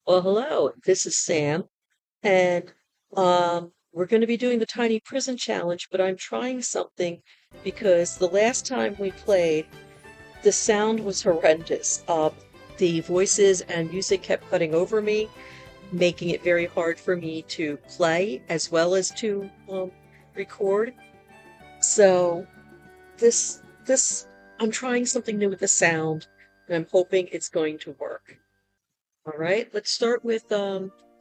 Well, hello, this is Sam, and we're going to be doing the Tiny Prison Challenge, but I'm trying something because the last time we played, the sound was horrendous. The voices and music kept cutting over me, making it very hard for me to play as well as to record. So this, I'm trying something new with the sound, and I'm hoping it's going to work. All right, let's start with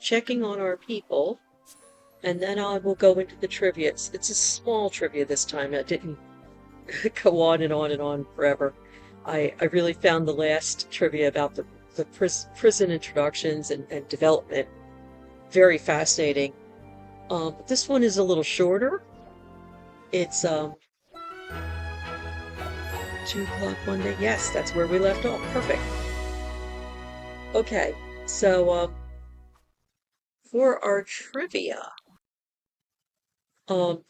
checking on our people, and then I will go into the trivia. It's a small trivia this time. I didn't go on and on and on forever. I really found the last trivia about the prison introductions and development very fascinating. But this one is a little shorter. It's 2 o'clock Monday. Yes, that's where we left off. Perfect. Okay, so for our trivia, um,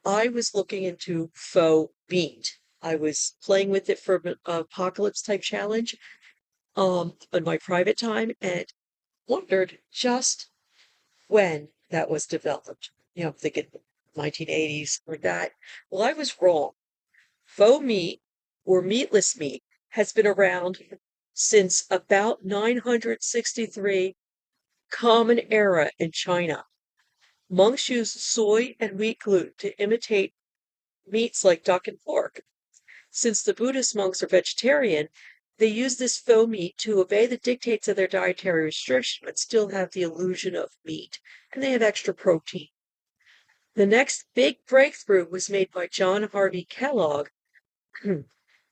I was looking into faux meat. I was playing with it for an apocalypse type challenge in my private time and wondered just when that was developed. I'm thinking 1980s or that. Well, I was wrong. Faux meat or meatless meat has been around since about 963 Common Era in China. Monks used soy and wheat gluten to imitate meats like duck and pork. Since the Buddhist monks are vegetarian, they use this faux meat to obey the dictates of their dietary restriction but still have the illusion of meat, and they have extra protein. The next big breakthrough was made by John Harvey Kellogg,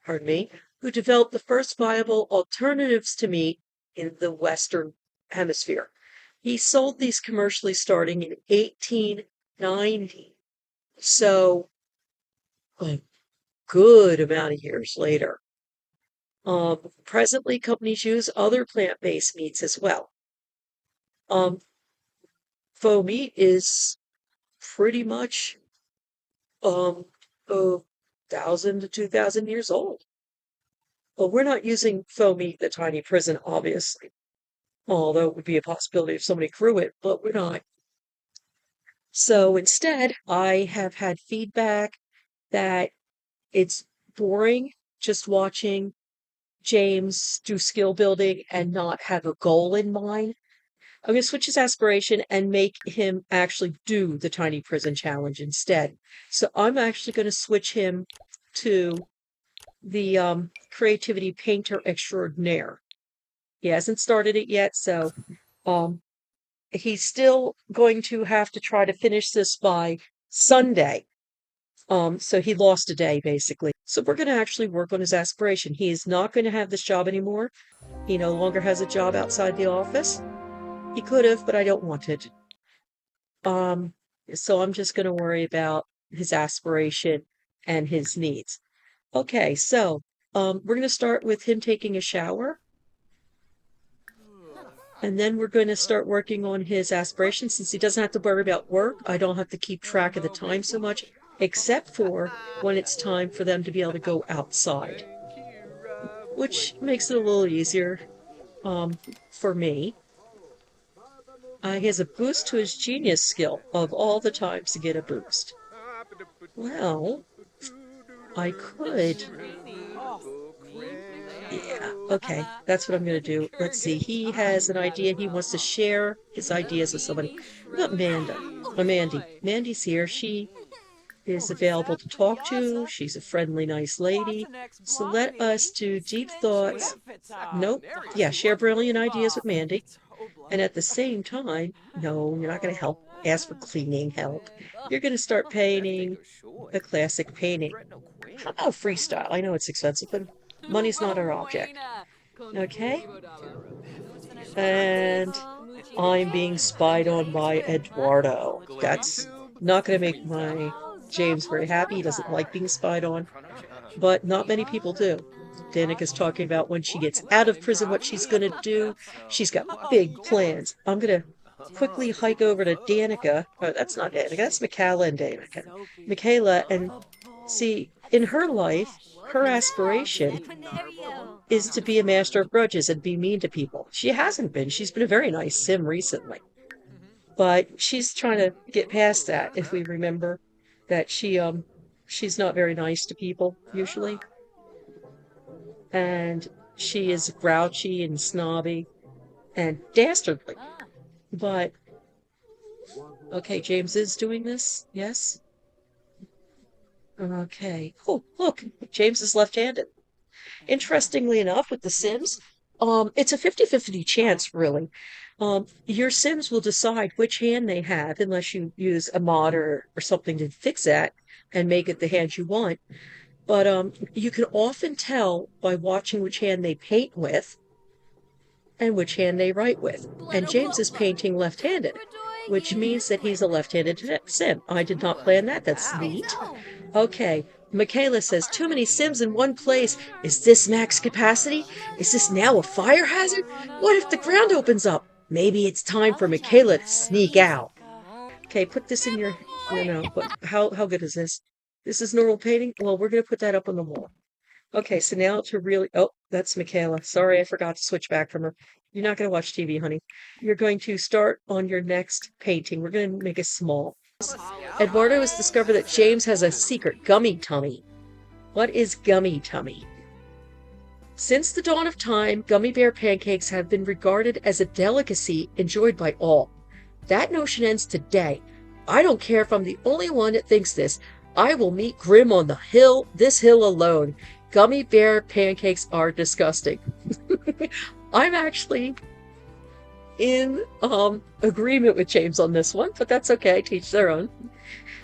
pardon me, who developed the first viable alternatives to meat in the Western Hemisphere. He sold these commercially starting in 1890. So, a good amount of years later. Presently, companies use other plant-based meats as well. Um, Faux meat is pretty much a 1,000 to 2,000 years old. Well, we're not using faux meat, the tiny prison, obviously, although it would be a possibility if somebody grew it, but we're not. So instead, I have had feedback that it's boring just watching James do skill building and not have a goal in mind. I'm going to switch his aspiration and make him actually do the tiny prison challenge instead. So I'm actually going to switch him to the creativity painter extraordinaire. He hasn't started it yet, so um, he's still going to have to try to finish this by Sunday. So he lost a day basically. So we're going to actually work on his aspiration. He is not going to have this job anymore. He no longer has a job outside the office. He could have, but I don't want it. Um, so I'm just going to worry about his aspiration and his needs. Okay, so we're going to start with him taking a shower, and then we're going to start working on his aspiration. Since he doesn't have to worry about work, I don't have to keep track of the time so much, except for when it's time for them to be able to go outside, which makes it a little easier for me. He has a boost to his genius skill of all the times to get a boost. Well, I could. Yeah, okay, that's what I'm going to do. Let's see. He has an idea. He wants to share his ideas with somebody. What about Mandy. Mandy's here. She is available to talk to. She's a friendly, nice lady. So let us do deep thoughts. Nope. Yeah, share brilliant ideas with Mandy. And at the same time, no, you're not going to help ask for cleaning help. You're going to start painting a classic painting. How about freestyle? I know it's expensive, but money's not our object. Okay? And I'm being spied on by Eduardo. That's not going to make my James very happy. He doesn't like being spied on, but not many people do. Danica's talking about when she gets out of prison, what she's going to do. She's got big plans. I'm going to quickly hike over to Danica. Oh, that's not Danica. That's Michaela and Danica. Michaela, and see in her life, her aspiration is to be a master of grudges and be mean to people. She hasn't been. She's been a very nice sim recently, but she's trying to get past that. If we remember that she's not very nice to people usually, and she is grouchy and snobby and dastardly. But okay, James is doing this. Yes. Okay. Oh, look, James is left-handed. Interestingly enough, with The Sims, it's a 50-50 chance, really. Your Sims will decide which hand they have unless you use a mod or something to fix that and make it the hand you want. But you can often tell by watching which hand they paint with and which hand they write with. And James is painting left-handed, which means that he's a left-handed sim. I did not plan that. That's neat. Okay. Michaela says, too many Sims in one place. Is this max capacity? Is this now a fire hazard? What if the ground opens up? Maybe it's time for Michaela to sneak out. Okay, put this in your, no, but how good is this? This is normal painting? Well, we're going to put that up on the wall. Okay, so now to really, oh, that's Michaela. Sorry, I forgot to switch back from her. You're not going to watch TV, honey. You're going to start on your next painting. We're going to make it small. Eduardo has discovered that James has a secret gummy tummy. What is gummy tummy? Since the dawn of time, gummy bear pancakes have been regarded as a delicacy enjoyed by all. That notion ends today. I don't care if I'm the only one that thinks this. I will meet Grim on the hill, this hill alone. Gummy bear pancakes are disgusting. I'm actually in agreement with James on this one, but that's okay. Teach their own.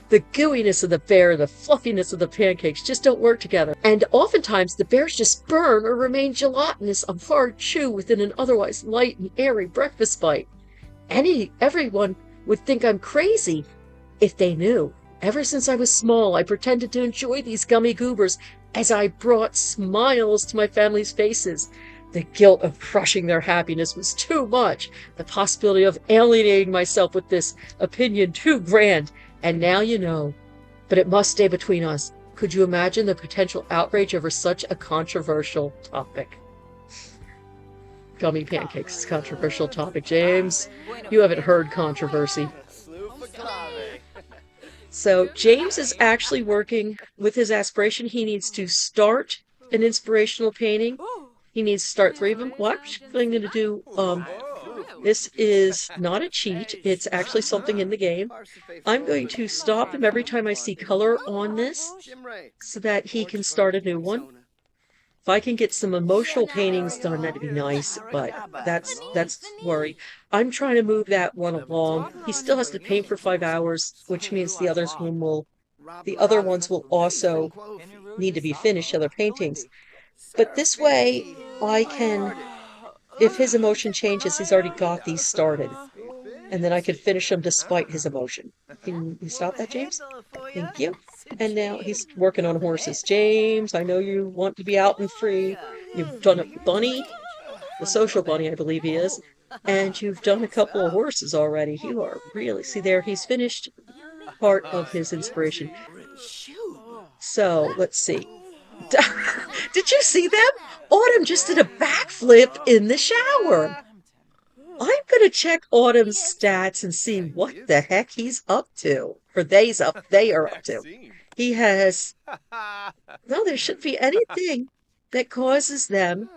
The gooiness of the bear and the fluffiness of the pancakes just don't work together. And oftentimes the bears just burn or remain gelatinous, a hard chew within an otherwise light and airy breakfast bite. Everyone would think I'm crazy if they knew. Ever since I was small, I pretended to enjoy these gummy goobers as I brought smiles to my family's faces. The guilt of crushing their happiness was too much. The possibility of alienating myself with this opinion too grand. And now you know. But it must stay between us. Could you imagine the potential outrage over such a controversial topic? Gummy pancakes is a controversial topic, James. You haven't heard controversy. So James is actually working with his aspiration. He needs to start an inspirational painting. He needs to start 3 of them. What I'm going to do, this is not a cheat. It's actually something in the game. I'm going to stop him every time I see color on this so that he can start a new one. If I can get some emotional paintings done, that'd be nice, but that's worry. I'm trying to move that one along. He still has to paint for 5 hours, which means the other ones will also need to be finished, other paintings. But this way, I can, if his emotion changes, he's already got these started. And then I can finish them despite his emotion. Can you stop that, James? Thank you. And now he's working on horses. James, I know you want to be out and free. You've done a bunny, the social bunny, I believe he is. And you've done a couple of horses already. You are really, see there, he's finished part of his inspiration. So, let's see. Did you see them? Autumn just did a backflip in the shower. I'm going to check Autumn's stats and see what the heck he's up to. Or they are up to. He has, no, there shouldn't be anything that causes them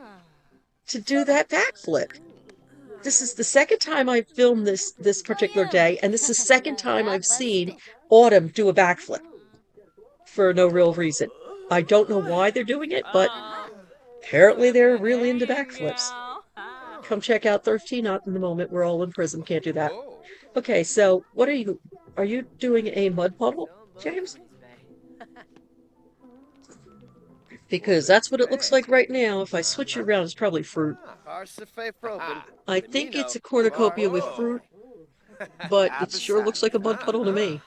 to do that backflip. This is the second time I've filmed this particular day, and this is the second time I've seen Autumn do a backflip for no real reason. I don't know why they're doing it, but apparently they're really into backflips. Come check out 13, not in the moment. We're all in prison. Can't do that. Okay, so what are you doing a mud puddle, James? Because that's what it looks like right now. If I switch it around, it's probably fruit. I think it's a cornucopia with fruit, but it sure looks like a mud puddle to me.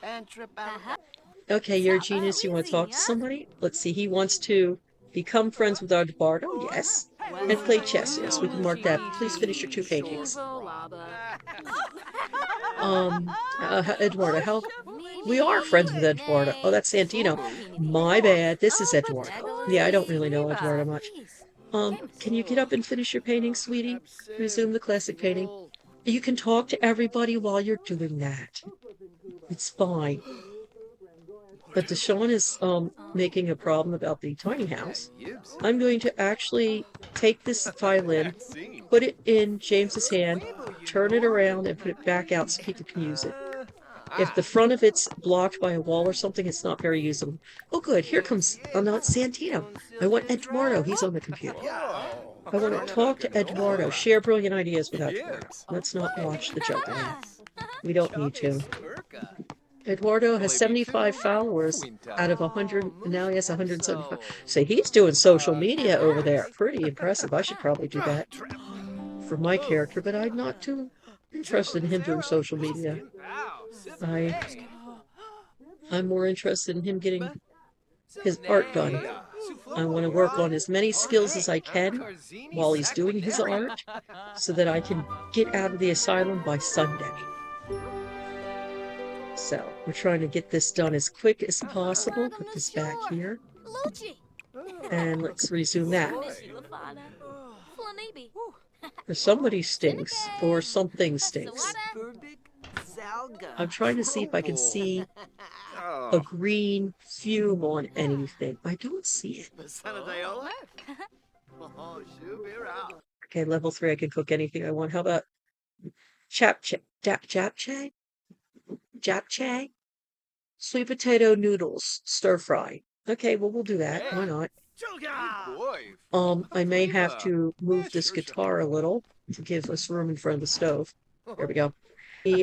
Okay, you're a genius. You want to talk to somebody? Let's see. He wants to become friends with Eduardo. Yes. And play chess. Yes, we can mark that. Please finish your 2 paintings. Eduardo, We are friends with Eduardo. Oh, that's Santino. My bad. This is Eduardo. Yeah, I don't really know Eduardo much. Can you get up and finish your painting, sweetie? Resume the classic painting. You can talk to everybody while you're doing that. It's fine. But Deshaun is making a problem about the tiny house. I'm going to actually take this violin, put it in James's hand, turn it around, and put it back out so people can use it. If the front of it's blocked by a wall or something, it's not very usable. Oh, good. Here comes, oh no, it's Santino. I want Eduardo. He's on the computer. I want to talk to Eduardo. Share brilliant ideas with Eduardo. Let's not watch the Joker now. We don't need to. Eduardo has 75 followers out of 100. Now he has 175. So he's doing social media over there. Pretty impressive. I should probably do that for my character, but I'm not too interested in him doing social media. I'm more interested in him getting his art done. I want to work on as many skills as I can while he's doing his art so that I can get out of the asylum by Sunday. So we're trying to get this done as quick as possible. Put this back here. And let's resume that. Or somebody stinks, or something stinks. I'm trying to see if I can see a green fume on anything. I don't see it. Okay, level 3, I can cook anything I want. How about japchae? Japchae? Sweet potato noodles, stir fry. Okay, well, we'll do that. Why not? I may have to move this guitar a little to give us room in front of the stove. There we go.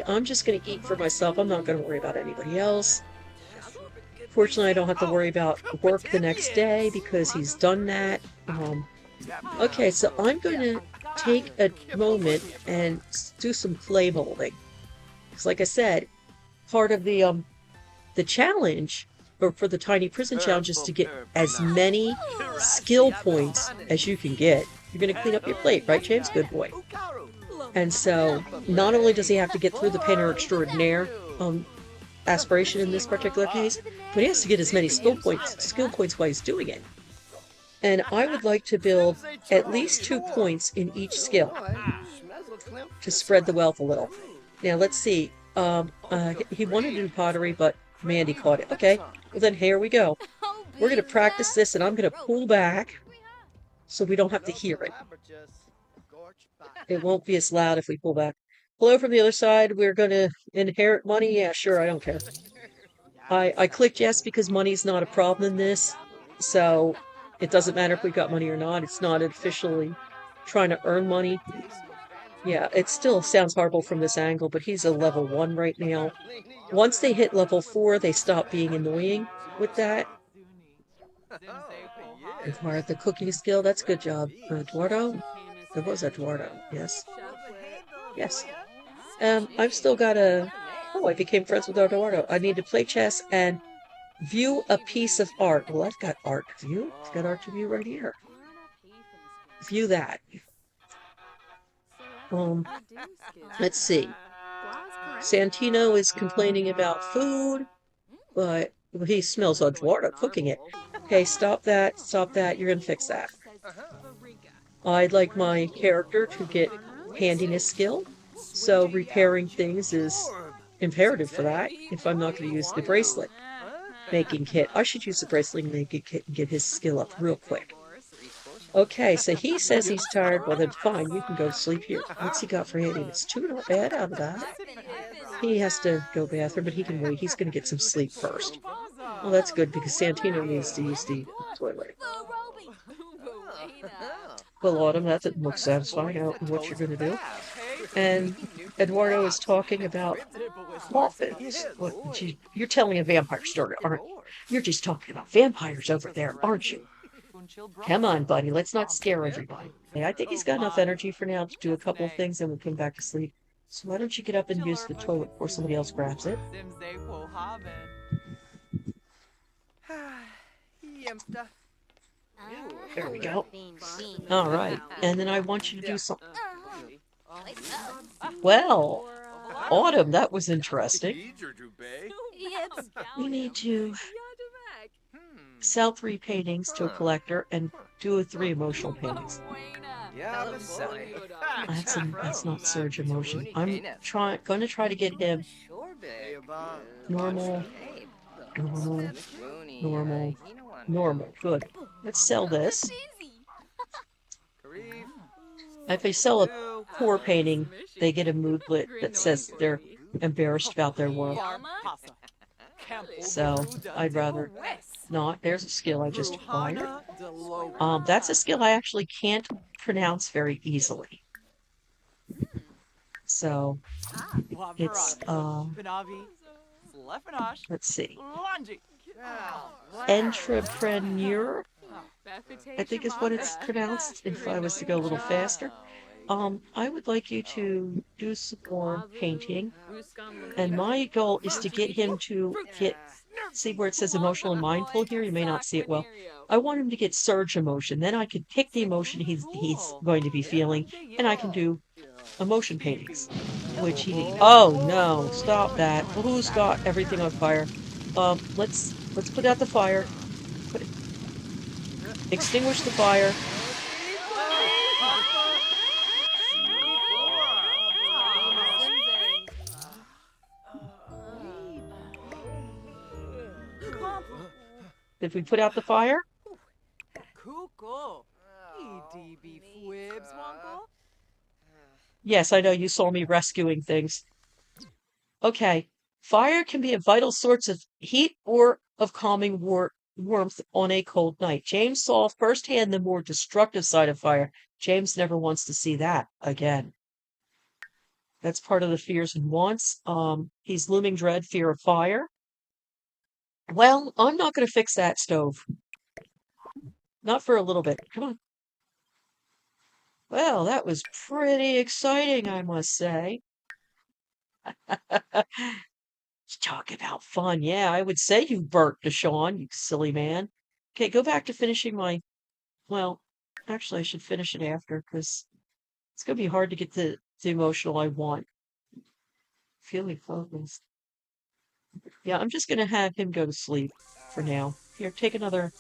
I'm just going to eat for myself. I'm not going to worry about anybody else. Fortunately, I don't have to worry about work the next day because he's done that. Okay, so I'm going to take a moment and do some clay molding. Because like I said, part of the challenge, or for the tiny prison challenge, is to get as many skill points as you can get. You're going to clean up your plate, right, James? Good boy. And so not only does he have to get through the painter extraordinaire aspiration in this particular case, but he has to get as many skill points while he's doing it. And I would like to build at least 2 points in each skill to spread the wealth a little. Now let's see. He wanted to do pottery, but Mandy caught it. Okay, well then here we go. We're going to practice this, and I'm going to pull back so we don't have to hear it. It won't be as loud if we pull back. Hello from the other side. We're going to inherit money. Yeah, sure, I don't care. I clicked yes because money's not a problem in this. So it doesn't matter if we got money or not. It's not officially trying to earn money. Yeah, it still sounds horrible from this angle, but he's a level 1 right now. Once they hit level 4, they stop being annoying with that. Acquired the cooking skill. That's a good job. Eduardo? It was Eduardo. Yes. Yes. I've still got a... Oh, I became friends with Eduardo. I need to play chess and view a piece of art. Well, I've got art to view. I've got art to view right here. View that. Let's see. Santino is complaining about food, but he smells Eduardo cooking it. Okay, stop that. Stop that. You're going to fix that. I'd like my character to get handiness skill, so repairing things is imperative for that if I'm not going to use the bracelet making kit. I should use the bracelet making kit and get his skill up real quick. Okay, so he says he's tired. Well, then fine, you can go to sleep here. What's he got for handiness? 2 not bad out of that. He has to go bathroom, but he can wait. He's going to get some sleep first. Well, that's good because Santino needs to use the toilet. Well, Autumn, that didn't look satisfying. I don't know what you're going to do. And Eduardo is talking about coffins. You're telling a vampire story, aren't you? You're just talking about vampires over there, aren't you? Come on, buddy. Let's not scare everybody. I think he's got enough energy for now to do a couple of things and we'll come back to sleep. So why don't you get up and use the toilet before somebody else grabs it? There we go. All right. And then I want you to do something. Well, Autumn, that was interesting. We need to sell 3 paintings to a collector and do 3 emotional paintings. That's not surge emotion. I'm gonna try to get him normal, normal, normal, normal. Good. Let's sell this. If they sell a poor painting, they get a moodlet that says they're embarrassed about their work. So I'd rather not. There's a skill I just acquired. That's a skill I actually can't pronounce very easily. So it's let's see. Entrepreneur, I think is what it's pronounced if I was to go a little faster. I would like you to do some more painting, and my goal is to get him to see where it says emotional and mindful here. You may not see it well. I want him to get surge emotion. Then I can pick the emotion he's going to be feeling, and I can do emotion paintings, which oh no, stop that. Who's got everything on fire? Let's put out the fire. Put it, extinguish the fire. Did we put out the fire? Yes, I know you saw me rescuing things. Okay. Fire can be a vital source of heat or of calming warmth on a cold night. James saw firsthand the more destructive side of fire. James never wants to see that again. That's part of the fears and wants. He's looming dread, fear of fire. Well, I'm not going to fix that stove. Not for a little bit. Come on. Well, that was pretty exciting, I must say. Talk about fun. Yeah, I would say you burnt, Deshaun, you silly man. Okay, go back to finishing well, actually, I should finish it after because it's going to be hard to get the emotional I want. Feeling focused. Yeah, I'm just going to have him go to sleep for now. Here, take another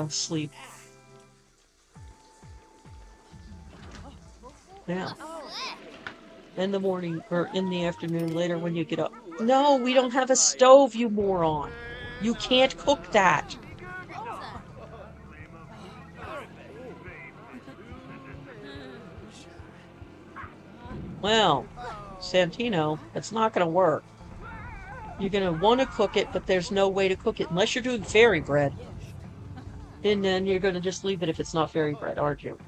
sleep. Now, in the morning or in the afternoon later when you get up. No, we don't have a stove, you moron. You can't cook that. Well, Santino, it's not going to work. You're going to want to cook it, but there's no way to cook it unless you're doing fairy bread. And then you're going to just leave it if it's not fairy bread, aren't you?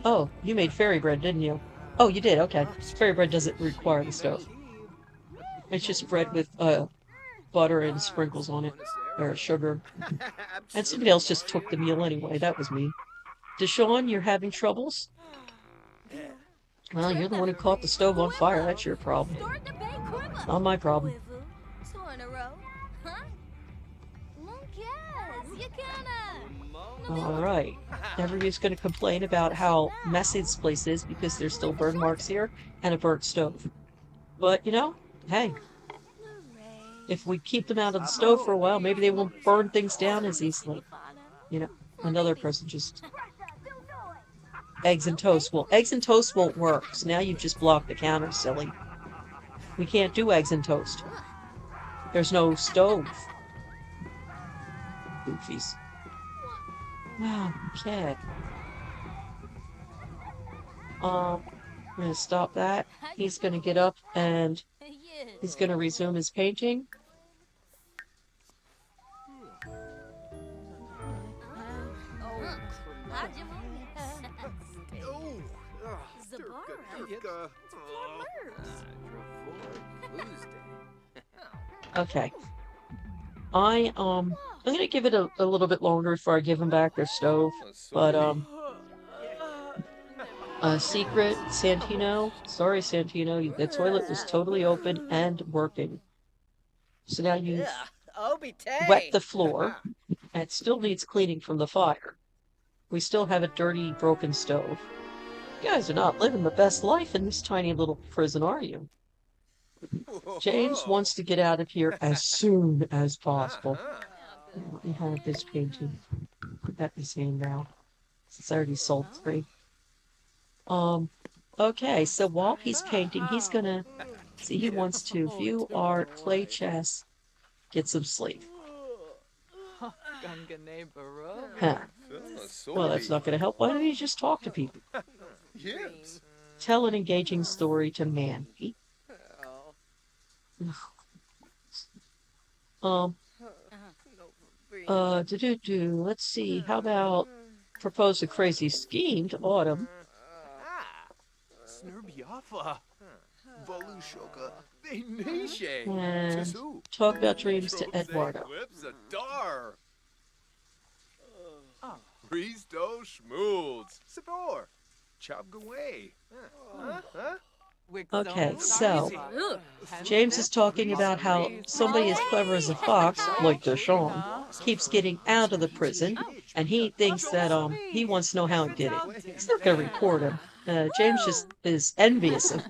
Oh, you made fairy bread, didn't you? Oh, you did. Okay. Fairy bread doesn't require the stove. It's just bread with butter and sprinkles on it, or sugar. And somebody else just took the meal anyway. That was me. Deshaun, you're having troubles? Well, you're the one who caught the stove on fire. That's your problem. Not my problem. All right. Everybody's going to complain about how messy this place is because there's still burn marks here and a burnt stove. But, hey, if we keep them out of the stove for a while, maybe they won't burn things down as easily. Another person just eggs and toast. Well, eggs and toast won't work. So now you've just blocked the counter, silly. We can't do eggs and toast. There's no stove. Goofies. Okay. I'm gonna stop that. He's gonna get up and he's gonna resume his painting. Okay. I'm gonna give it a little bit longer before I give them back their stove. But secret, Santino. Sorry, Santino. The toilet was totally open and working. So now you wet the floor, and it still needs cleaning from the fire. We still have a dirty, broken stove. You guys are not living the best life in this tiny little prison, are you? James wants to get out of here as soon as possible. Let me have this painting. Put that in his hand now. It's already sold 3. Um, okay, so while he's painting, he's gonna see he wants to view art, play chess, get some sleep. Huh. Well, that's not gonna help. Why don't you just talk to people? Tell an engaging story to Mandy. Um, let's see. How about propose a crazy scheme to Autumn and talk about dreams to Eduardo. Okay, so James is talking about how somebody as clever as a fox, like Deshawn, keeps getting out of the prison, and he thinks that he wants to know how he did it. He's not going to report him. James just is envious of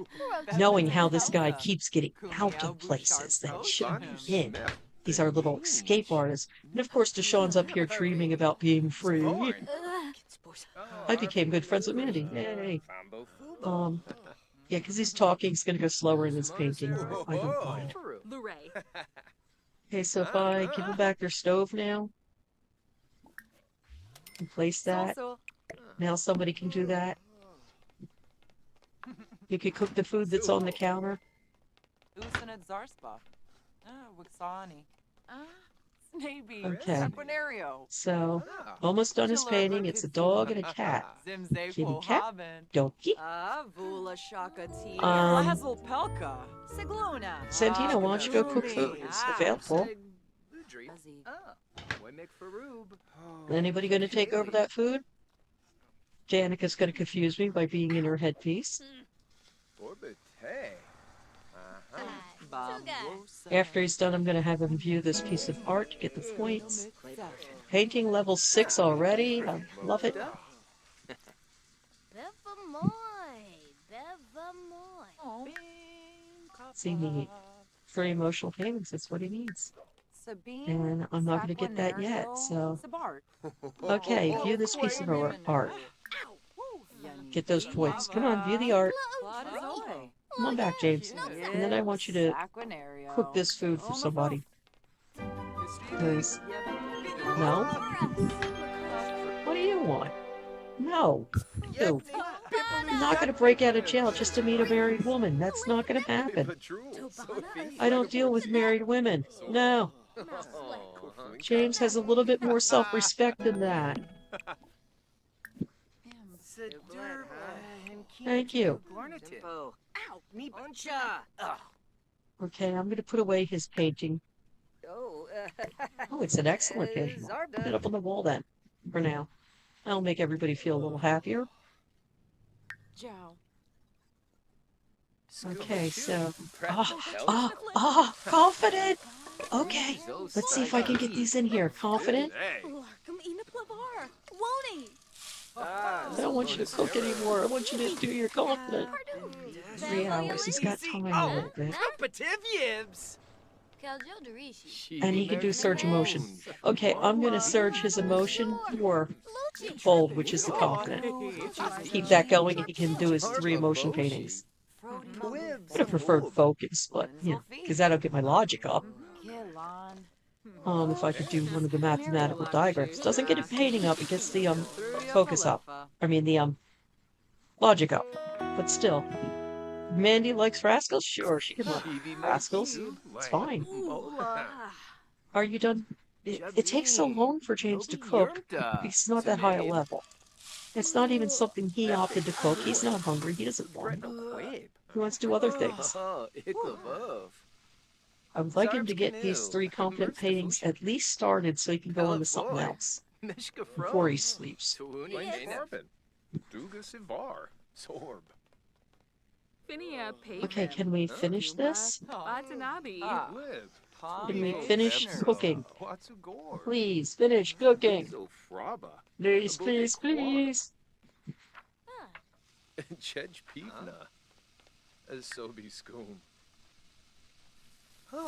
knowing how this guy keeps getting out of places that he shouldn't be in. He's our little escape artist. And of course, Deshawn's up here dreaming about being free. I became good friends with Mandy. Yay. Yeah, because he's talking, he's going to go slower in his painting. I don't mind. Okay, so if I give them back their stove now, and place that, now somebody can do that. You could cook the food that's on the counter. Okay, so almost done his painting. It's a dog and a cat. Kitty cat, donkey. Santino, why don't you go cook food? It's available. Anybody going to take over that food? Danica's going to confuse me by being in her headpiece. After he's done, I'm going to have him view this piece of art to get the points. Painting level 6 already. I love it. See, me for emotional paintings. That's what he needs. And I'm not going to get that yet. So, okay, view this piece of art. Get those points. Come on, view the art. Come on back, James. And then I want you to cook this food for somebody. Please. No? What do you want? No. You. I'm not going to break out of jail just to meet a married woman. That's not going to happen. I don't deal with married women. No. James has a little bit more self-respect than that. Thank you. Okay, I'm going to put away his painting. Oh, it's an excellent painting. Put it up on the wall then, for now. That'll make everybody feel a little happier. Okay, so... confident! Okay, let's see if I can get these in here. Confident? I don't want you to cook anymore. I want you to do your confident. 3 hours. He's got time a little bit. And he can do surge emotion. Okay, I'm going to surge his emotion for bold, which is the confident. Keep that going and he can do his 3 emotion paintings. I would have preferred focus, but, you know, because that'll get my logic up. If I could do one of the mathematical diagrams. Doesn't get a painting up, it gets the, focus up. I mean, the, logic up. But still. Mandy likes rascals? Sure, she can like rascals. It's fine. Are you done? It takes so long for James to cook because he's not that high a level. It's not even something he opted to cook. He's not hungry. He doesn't want it. He wants to do other things. I would like him to get these 3 confident paintings at least started so he can go on to something else before he sleeps. Okay, can we finish this? Can we finish cooking? Please, finish cooking. Please, please, please.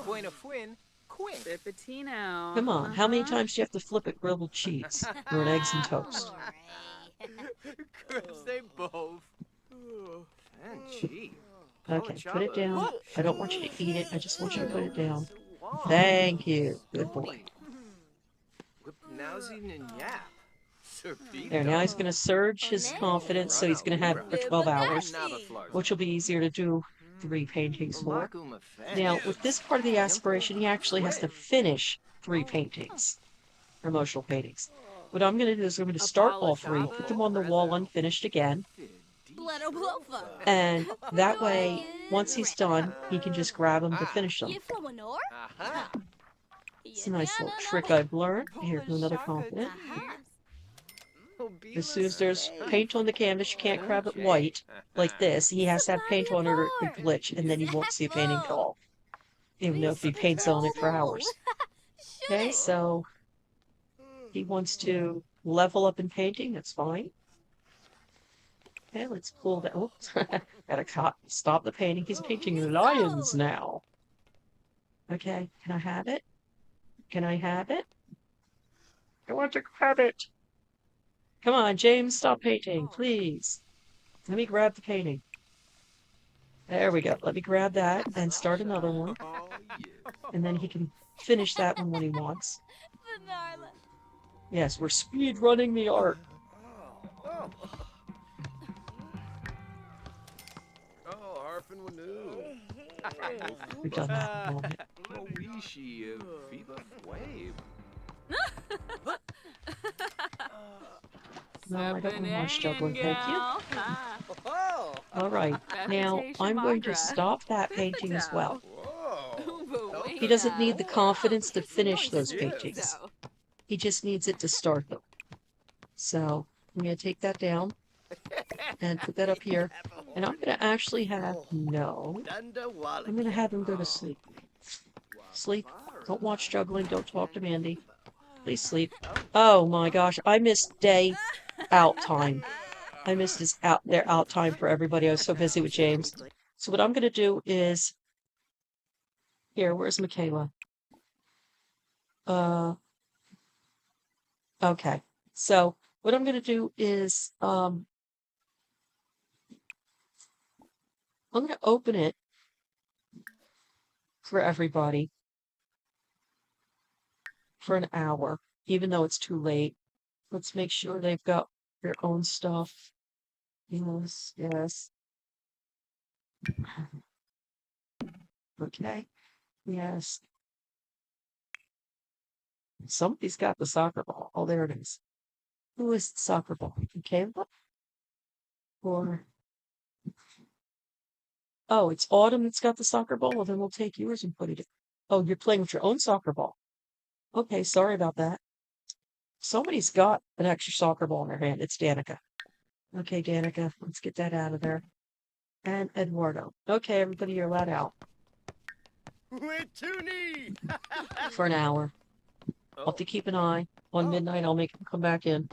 Buena Fuin, Quinn. Pipitino. Come on, how many times do you have to flip it grilled cheese or an eggs and toast? Chris, they both. And gee, Okay, put it down. I don't want you to eat it. I just want you to put it down. Wow. Thank you. Good boy. Holy. Whipnowsy and yap. There, now he's Serpito. going to surge his confidence, so he's going to have for 12 hours, which will be easier to do 3 paintings for. Now, with this part of the aspiration, he actually has to finish 3 paintings, emotional paintings. What I'm going to do is I'm going to start all 3, put them on the wall unfinished again, and that way, once he's done, he can just grab them to finish them. Aha. It's a nice little trick I've learned. Here's another confident. As soon as there's paint on the canvas, you can't grab it white like this. He has to have paint on it or it could glitch, and then you won't see a painting at all, even though if he paints on it for hours. Okay, so he wants to level up in painting. That's fine. Okay, let's pull that. Oops, gotta stop the painting. He's painting lions now. Okay, can I have it? Can I have it? I want to grab it. Come on, James, stop painting, please. Let me grab the painting. There we go. Let me grab that and start another one. Oh, yeah. And then he can finish that one when he wants. Yes, we're speed running the art. Oh, Harfin Wanu. We've done that in a moment. Moishi of Viva Wave. No, I don't want much juggling, thank you. Oh. All right, now I'm going to stop that painting as well. Whoa. He doesn't need the confidence to finish those Yes. paintings. He just needs it to start them. So I'm going to take that down and put that up here. And I'm going to actually have, no, I'm going to have him go to sleep. Sleep. Don't watch juggling. Don't talk to Mandy. Please sleep. Oh my gosh, I missed day out time. I missed their out time for everybody. I was so busy with James. So what I'm going to do is, here, where's Michaela? Okay. So what I'm going to do is, I'm going to open it for everybody for an hour, even though it's too late. Let's make sure they've got their own stuff. Yes, yes. Okay. Yes. Somebody's got the soccer ball. Oh, there it is. Who is the soccer ball? Caleb? Or oh, it's Autumn that's got the soccer ball. Well, then we'll take yours and put it in. Oh, you're playing with your own soccer ball. Okay, sorry about that. Somebody's got an extra soccer ball in their hand. It's Danica. Okay, Danica, let's get that out of there. And Eduardo. Okay, everybody, you're let out for an hour. I'll have to keep an eye. On midnight, I'll make him come back in.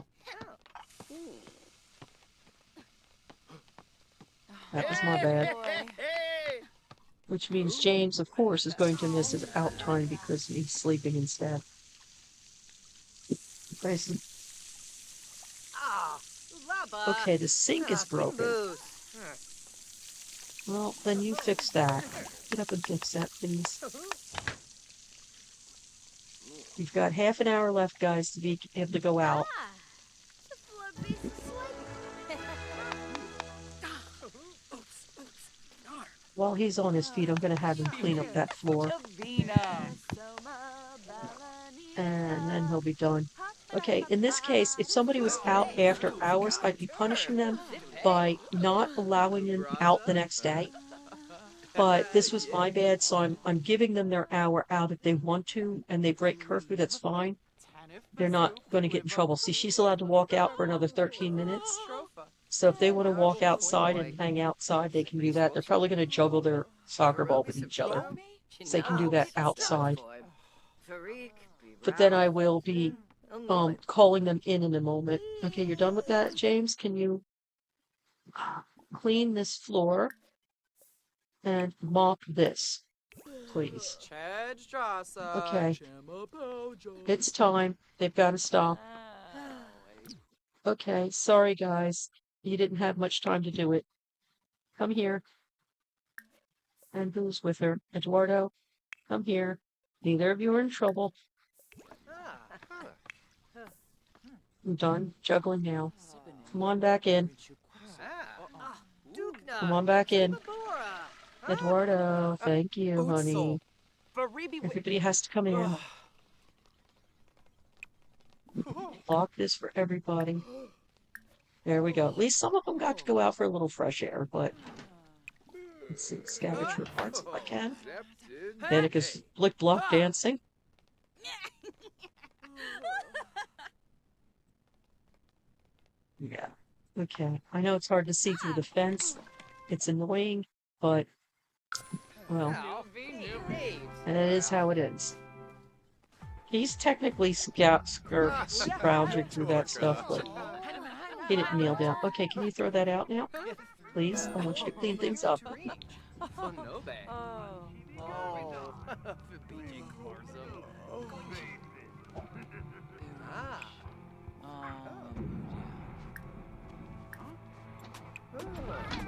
That was my bad. Which means James, of course, is going to miss his out time because he's sleeping instead. Grayson. Okay, the sink is broken. Well, then you fix that. Get up and fix that, please. We've got half an hour left, guys, to be able to go out. While he's on his feet, I'm going to have him clean up that floor. And then he'll be done. Okay, in this case, if somebody was out after hours, I'd be punishing them by not allowing them out the next day. But this was my bad, so I'm giving them their hour out if they want to, and they break curfew, that's fine. They're not going to get in trouble. See, she's allowed to walk out for another 13 minutes. So if they want to walk outside and hang outside, they can do that. They're probably going to juggle their soccer ball with each other. So they can do that outside. But then I will be calling them in a moment. Okay, you're done with that, James? Can you clean this floor and mop this? Please. Chedge Jasa, Okay, Chima Bojo. it's time. They've got to stop. Okay, sorry guys. You didn't have much time to do it. Come here. And who's with her? Eduardo, come here. Neither of you are in trouble. I'm done juggling now. Come on back in. Come on back in. Eduardo, thank you, honey. Everybody has to come in. Lock this for everybody. There we go. At least some of them got to go out for a little fresh air, but let's see, scavenge for parts if I can. Danica's blick block dancing. Yeah. Okay. I know it's hard to see through the fence. It's annoying, but well, and it is how it is. He's technically scrounging through that stuff, but he didn't kneel down. Okay, can you throw that out now? Please, I want you to clean things up.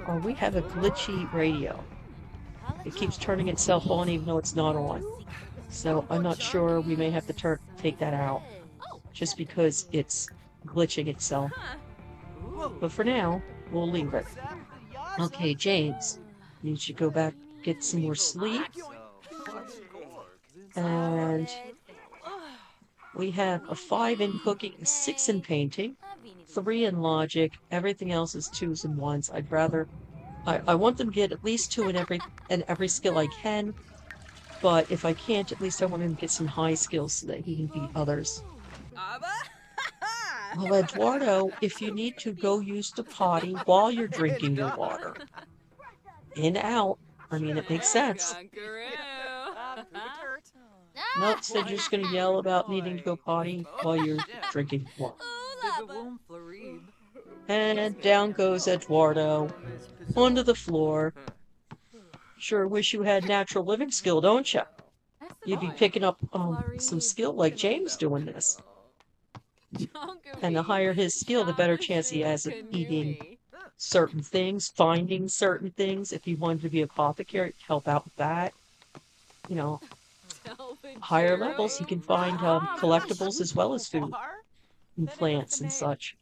Oh, we have a glitchy radio. It keeps turning itself on even though it's not on. So I'm not sure, we may have to take that out just because it's glitching itself. But for now, we'll leave it. Okay, James, you should go back, get some more sleep. And we have a 5 in cooking, a 6 in painting, 3 in logic. Everything else is 2s and 1s. I want them to get at least 2 in every skill I can. But if I can't, at least I want him to get some high skills so that he can beat others. Well, Eduardo, if you need to go use the potty while you're drinking your water. In, out. I mean, it makes sense. Nope, so you're just going to yell about needing to go potty while you're drinking water. And down goes Eduardo onto the floor. Sure wish you had natural living skill, don't you? You'd be picking up some skill like James doing this. And the higher his skill, the better chance he has of eating certain things, finding certain things. If he wanted to be an apothecary, help out with that. You know, higher levels, he can find collectibles as well as food and plants and such.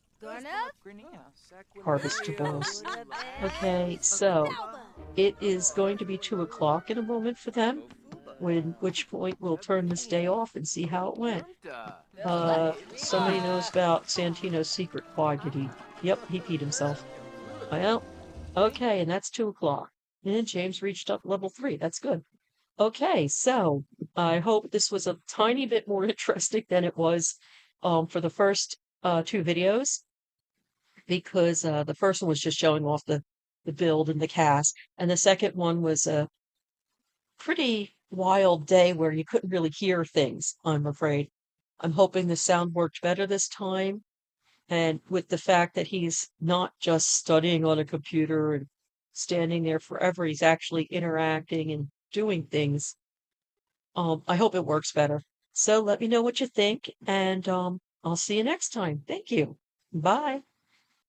Harvestables. Okay, so it is going to be 2 o'clock in a moment for them, which point we'll turn this day off and see how it went. Somebody knows about Santino's secret. Why did he? Yep, he peed himself. Well, okay, and that's 2 o'clock. And James reached up level 3. That's good. Okay, so I hope this was a tiny bit more interesting than it was for the first 2 videos, because the first one was just showing off the build and the cast, and the second one was a pretty wild day where you couldn't really hear things, I'm afraid. I'm hoping the sound worked better this time, and with the fact that he's not just studying on a computer and standing there forever, he's actually interacting and doing things. I hope it works better. So let me know what you think, and I'll see you next time. Thank you. Bye.